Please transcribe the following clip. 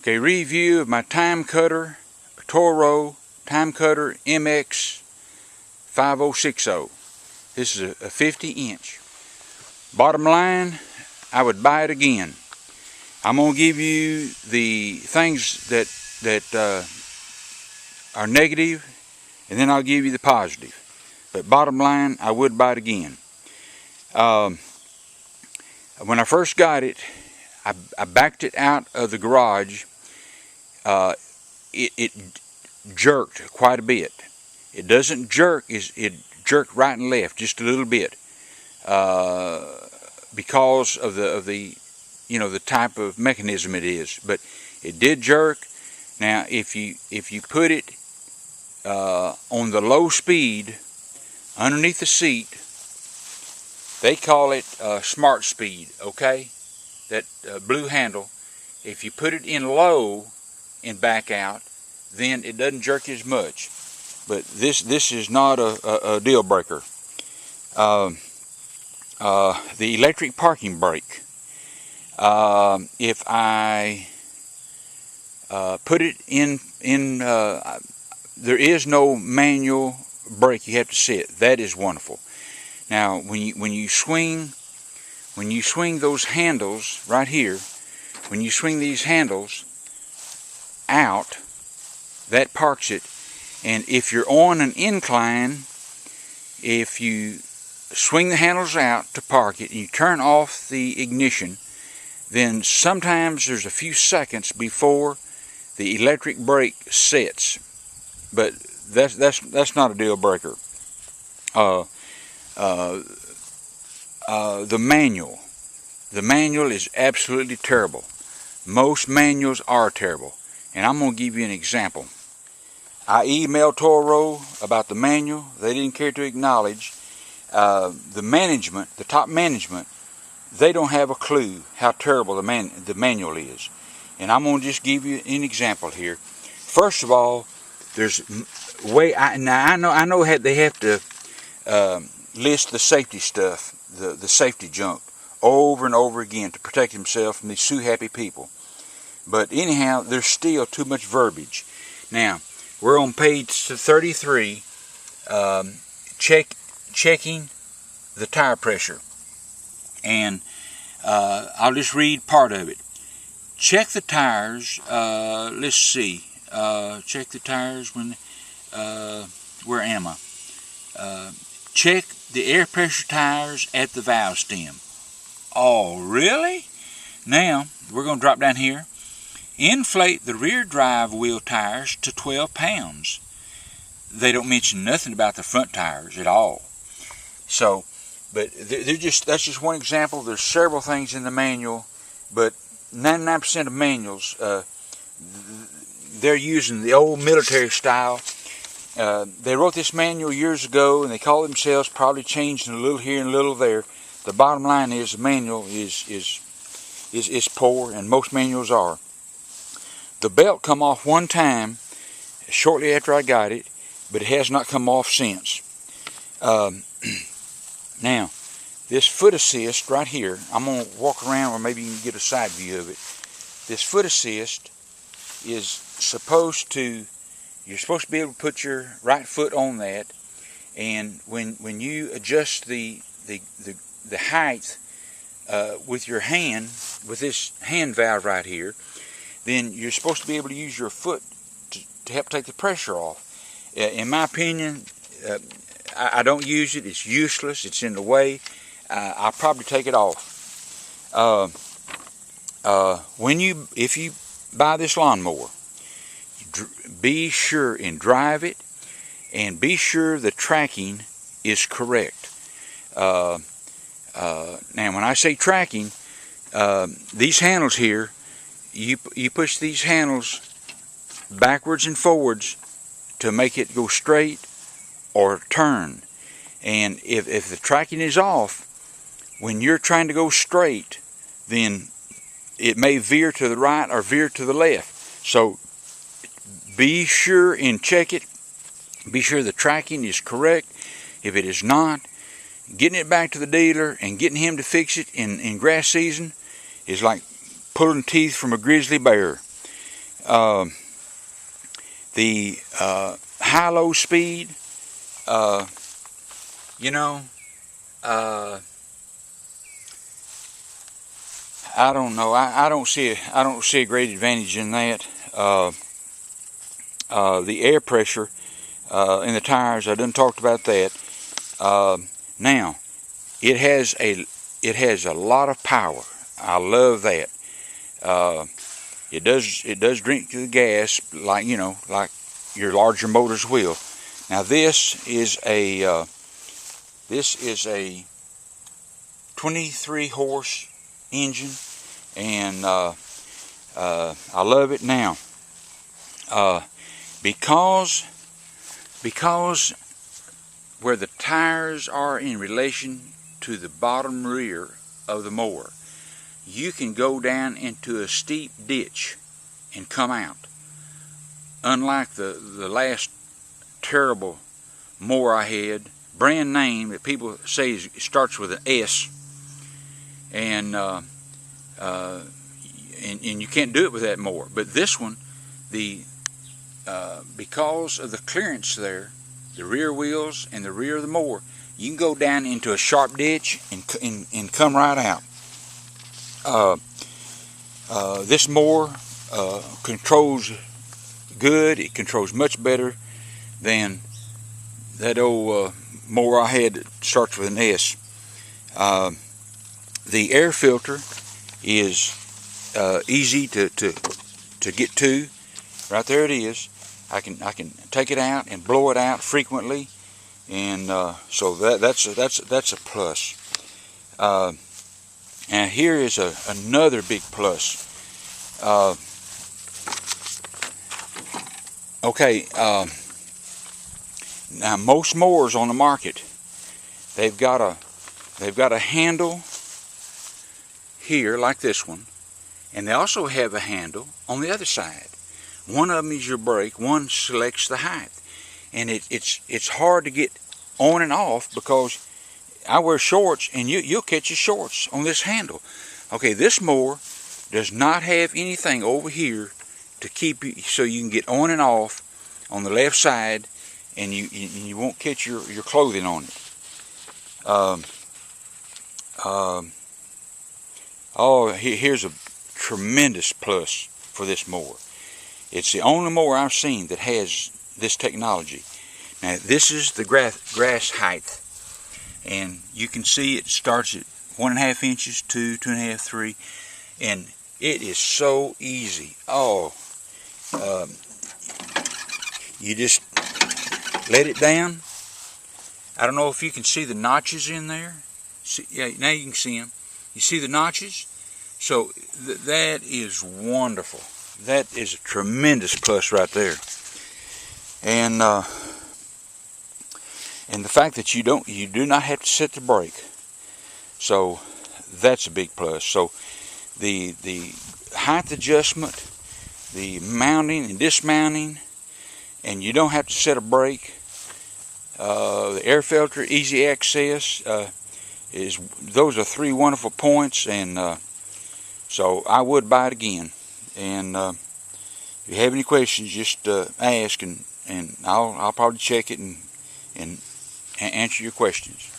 Okay, review of my TimeCutter, Toro TimeCutter MX 5060. This is a 50-inch. Bottom line, I would buy it again. I'm going to give you the things that are negative, and then I'll give you the positive. But bottom line, I would buy it again. When I first got it, I backed it out of the garage. It jerked quite a bit. It doesn't jerk, it jerked right and left just a little bit, because of the the type of mechanism it is. But it did jerk. Now if you put it on the low speed underneath the seat, they call it smart speed, okay? That blue handle. If you put it in low and back out, then it doesn't jerk as much. But this is not a deal breaker. The electric parking brake. If I put it in there is no manual brake you have to set. That is wonderful. Now when you swing those handles right here, when you swing these handles out, that parks it. And if you're on an incline, if you swing the handles out to park it and you turn off the ignition, then sometimes there's a few seconds before the electric brake sets. But that's not a deal breaker. The manual is absolutely terrible. Most manuals are terrible, and I'm going to give you an example. I emailed Toro about the manual. They didn't care to acknowledge. The top management, they don't have a clue how terrible the manual is. And I'm going to just give you an example here. First of all, there's I know they have to list the safety stuff, the safety junk, over and over again to protect themselves from these sue-happy people. But anyhow, there's still too much verbiage. Now, we're on page 33, checking the tire pressure. And I'll just read part of it. Check the tires, let's see, check the tires when, where am I? Check the air pressure tires at the valve stem. Oh, really? Now, we're going to drop down here. Inflate the rear drive wheel tires to 12 pounds. They don't mention nothing about the front tires at all. So, but that's just one example. There's several things in the manual, but 99% of manuals, they're using the old military style. They wrote this manual years ago, and they call themselves, probably changing a little here and a little there. The bottom line is the manual is poor, and most manuals are. The belt come off one time shortly after I got it, but it has not come off since. Now, this foot assist right here, I'm going to walk around, or maybe you can get a side view of it. This foot assist is supposed to, you're supposed to be able to put your right foot on that, and when you adjust the height with your hand, with this hand valve right here, then you're supposed to be able to use your foot to help take the pressure off. In my opinion, I don't use it. It's useless. It's in the way. I'll probably take it off. If you buy this lawnmower, be sure and drive it, and be sure the tracking is correct. Now, when I say tracking, these handles here, you push these handles backwards and forwards to make it go straight or turn. And if the tracking is off, when you're trying to go straight, then it may veer to the right or veer to the left. So be sure and check it. Be sure the tracking is correct. If it is not, getting it back to the dealer and getting him to fix it in grass season is like pulling teeth from a grizzly bear. The high-low speed, you know, I don't know. I don't see a great advantage in that. The air pressure in the tires, I done talked about that. Now, it has a lot of power. I love that. It does drink the gas like your larger motors will. Now this is a 23 horse engine, and I love it now because where the tires are in relation to the bottom rear of the mower, you can go down into a steep ditch and come out. Unlike the last terrible mower I had, brand name, that people say starts with an S, and you can't do it with that mower. But this one, because of the clearance there, the rear wheels and the rear of the mower, you can go down into a sharp ditch and come right out. This mower controls good. It controls much better than that old mower I had that starts with an S. The air filter is easy to get to. Right there it is. I can take it out and blow it out frequently, and so that's a plus. And here is another big plus. Okay, now most mowers on the market, they've got a handle here like this one, and they also have a handle on the other side. One of them is your brake, one selects the height, and it's hard to get on and off because I wear shorts, and you'll catch your shorts on this handle. Okay, this mower does not have anything over here to keep you so you can get on and off on the left side, and you won't catch your clothing on it. Here's a tremendous plus for this mower. It's the only mower I've seen that has this technology. Now this is the grass height, and you can see it starts at 1.5 inches, 2, 2.5, 3, and it is so easy. You just let it down. I don't know if you can see the notches in there. See, yeah, now you can see them. You see the notches? So that is wonderful. That is a tremendous plus right there. And the fact that you do not have to set the brake. So that's a big plus. So the height adjustment, the mounting and dismounting, and you don't have to set a brake. The air filter, easy access, those are 3 wonderful points, and so I would buy it again. And if you have any questions, just ask, and I'll probably check it and answer your questions.